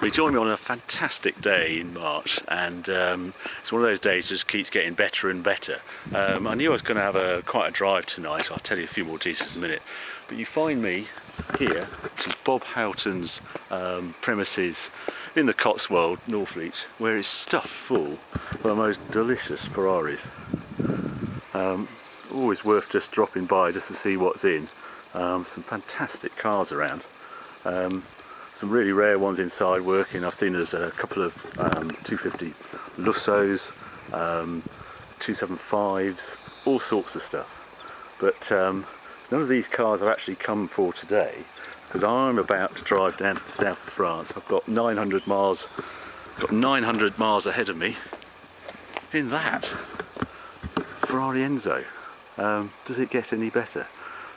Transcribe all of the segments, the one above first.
But he joined me on a fantastic day in March, and it's one of those days that just keeps getting better and better. I knew I was going to have quite a drive tonight. I'll tell you a few more details in a minute. But you find me here, which is Bob Houghton's premises in the Cotswold, Northleach, where it's stuffed full of the most delicious Ferraris. Always worth just dropping by just to see what's in. Some fantastic cars around. Some really rare ones inside working. I've seen there's a couple of 250 Lussos, 275s, all sorts of stuff. But none of these cars I've actually come for today, because I'm about to drive down to the south of France. I've got 900 miles ahead of me in that Ferrari Enzo. Does it get any better?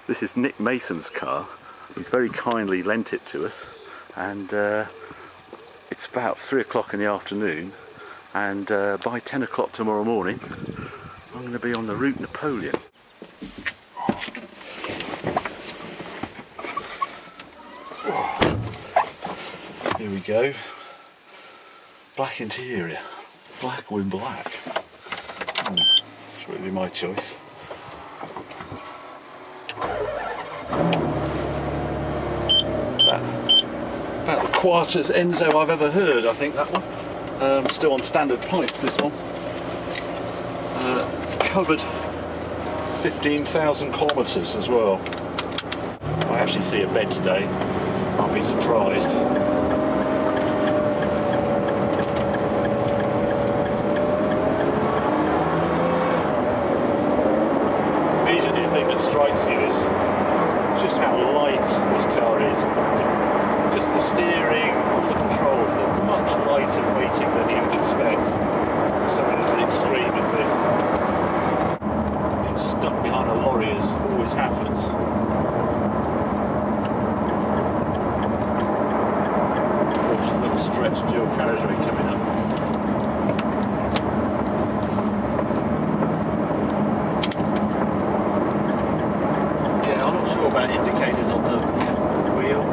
This is Nick Mason's car. He's very kindly lent it to us, and it's about 3 o'clock in the afternoon, and by 10 o'clock tomorrow morning I'm going to be on the Route Napoleon. Here we go. Black interior, black with black. It's really my choice. About the quietest Enzo I've ever heard, I think, that one. Still on standard pipes, this one. It's covered 15,000 kilometres as well. I actually see a bed today, I'll be surprised. Immediately the thing that strikes you is just how light this car is. Just the steering, all the controls are much lighter weighting than you would expect. Something as extreme as this. Getting stuck behind a lorry as always happens. There's a little stretch dual carriageway coming up. Yeah, I'm not sure about indicators on the wheel.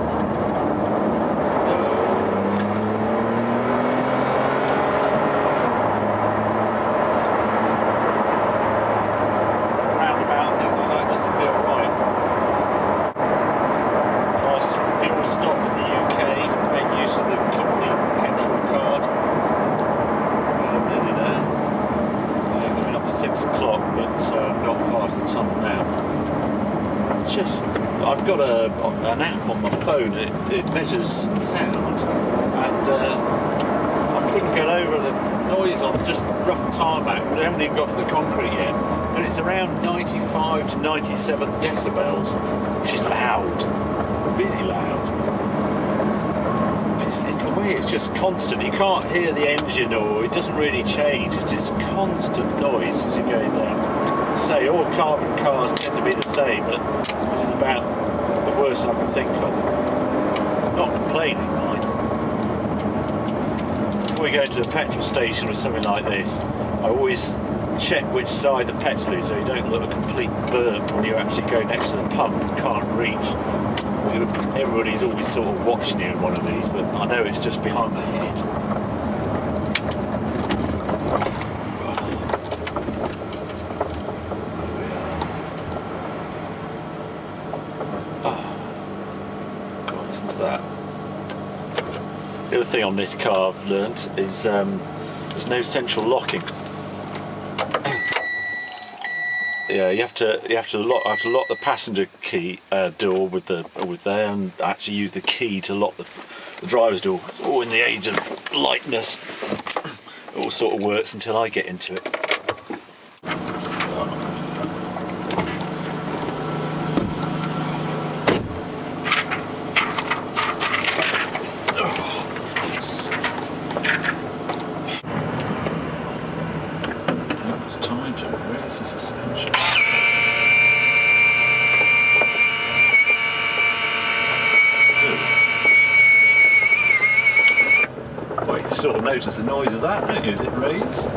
I've got an app on my phone. It measures sound, and I couldn't get over the noise on just rough tarmac. We haven't even got to the concrete yet, and it's around 95 to 97 decibels, which is loud, really loud. It's the way it's just constant. You can't hear the engine, or it doesn't really change. It's just constant noise as you're going down. Say all carbon cars tend to be the same, but this is about the worst I can think of. Not complaining, mind. Before we go to the petrol station or something like this, I always check which side the petrol is, so you don't look a complete burp when you actually go next to the pump and can't reach. Everybody's always sort of watching you in one of these, but I know it's just behind my head. The other thing on this car I've learnt is there's no central locking. Yeah, you have to lock the passenger key door with there, and actually use the key to lock the driver's door. All in the age of lightness, it all sort of works until I get into it. Sort of notice the noise of that, don't you, as it raised?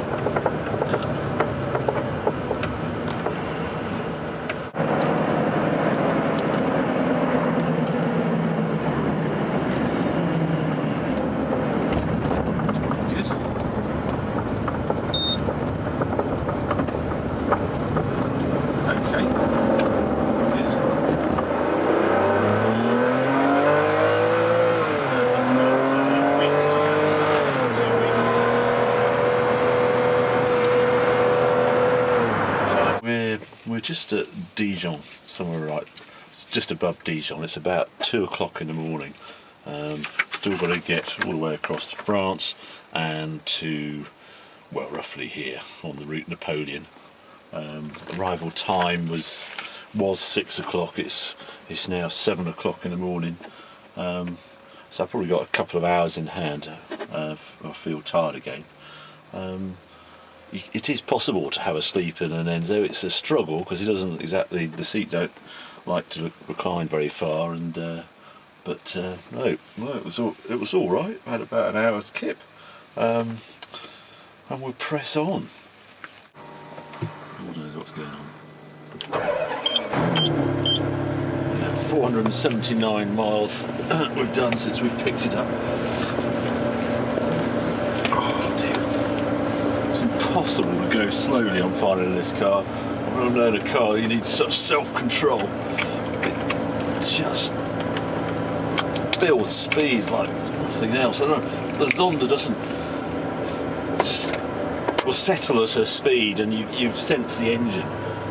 just at Dijon, somewhere right, it's just above Dijon. It's about 2 o'clock in the morning. Still got to get all the way across France and to, well, roughly here on the route Napoleon. Arrival time was 6 o'clock. It's now 7 o'clock in the morning. So I've probably got a couple of hours in hand. I feel tired again. It is possible to have a sleep in an Enzo. It's a struggle because it doesn't exactly, the seat don't like to recline very far, and but no, it was all right. I had about an hour's kip, and we'll press on. Lord knows what's going on. Yeah, 479 miles we've done since we picked it up. Oh dear. It's impossible to go slowly, I'm finding, in this car. When I'm in a car, you need such self-control. It just builds speed like nothing else. I don't know, the Zonda doesn't just will settle at a speed and you sense the engine,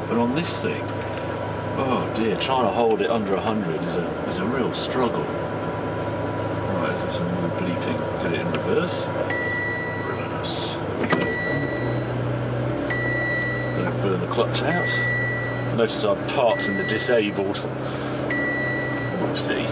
but on this thing, oh dear, trying to hold it under 100 is a real struggle. Right, let's have some more bleeping. Get it in reverse. Reverse. Don't burn the clutch out. Notice I'm parked in the disabled. Whoopsie.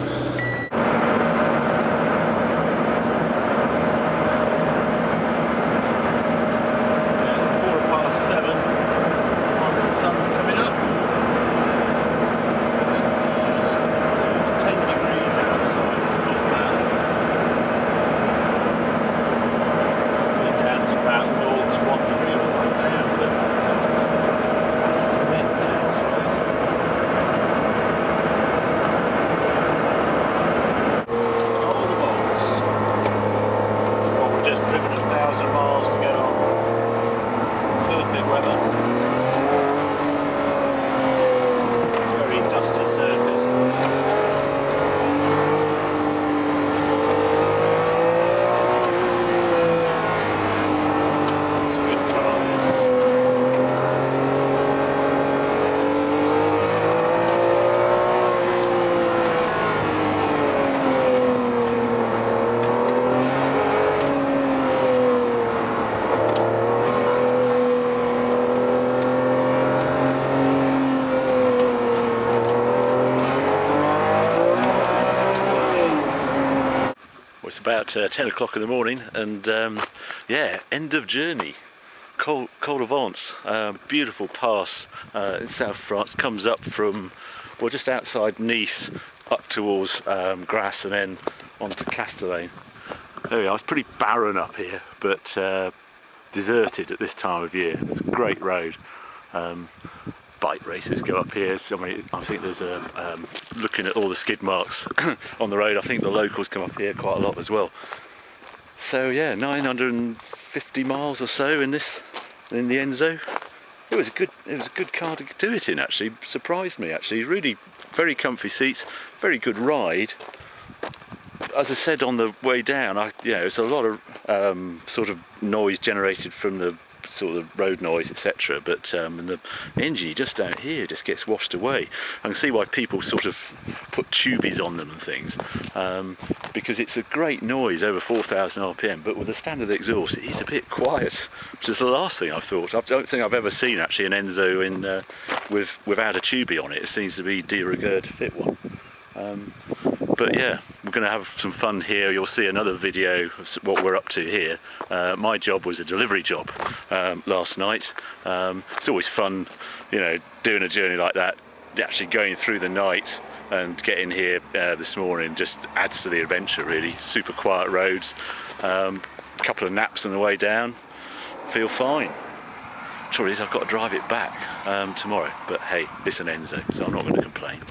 It's about 10 o'clock in the morning, and yeah, end of journey. Col de Vence, beautiful pass in South France. Comes up from, well, just outside Nice, up towards Grasse, and then onto Castellane. There we are. It's pretty barren up here, but deserted at this time of year. It's a great road. Bike races go up here. So, I mean, I think there's a looking at all the skid marks on the road. I think the locals come up here quite a lot as well. So yeah, 950 miles or so in the Enzo. It was a good car to do it in. Actually, surprised me. Actually, really very comfy seats, very good ride. As I said on the way down, it's a lot of sort of noise generated from the sort of road noise, etc. But the engine just out here just gets washed away. I can see why people sort of put tubies on them and things, because it's a great noise over 4,000 RPM, but with a standard exhaust it is a bit quiet, which is the last thing I thought. I don't think I've ever seen actually an Enzo without a tubie on it. It seems to be de rigueur to fit one. But yeah, we're going to have some fun here. You'll see another video of what we're up to here. My job was a delivery job last night. It's always fun, you know, doing a journey like that. Actually going through the night and getting here this morning just adds to the adventure, really. Super quiet roads, couple of naps on the way down. Feel fine. Trouble is, I've got to drive it back tomorrow. But hey, it's an Enzo, so I'm not going to complain.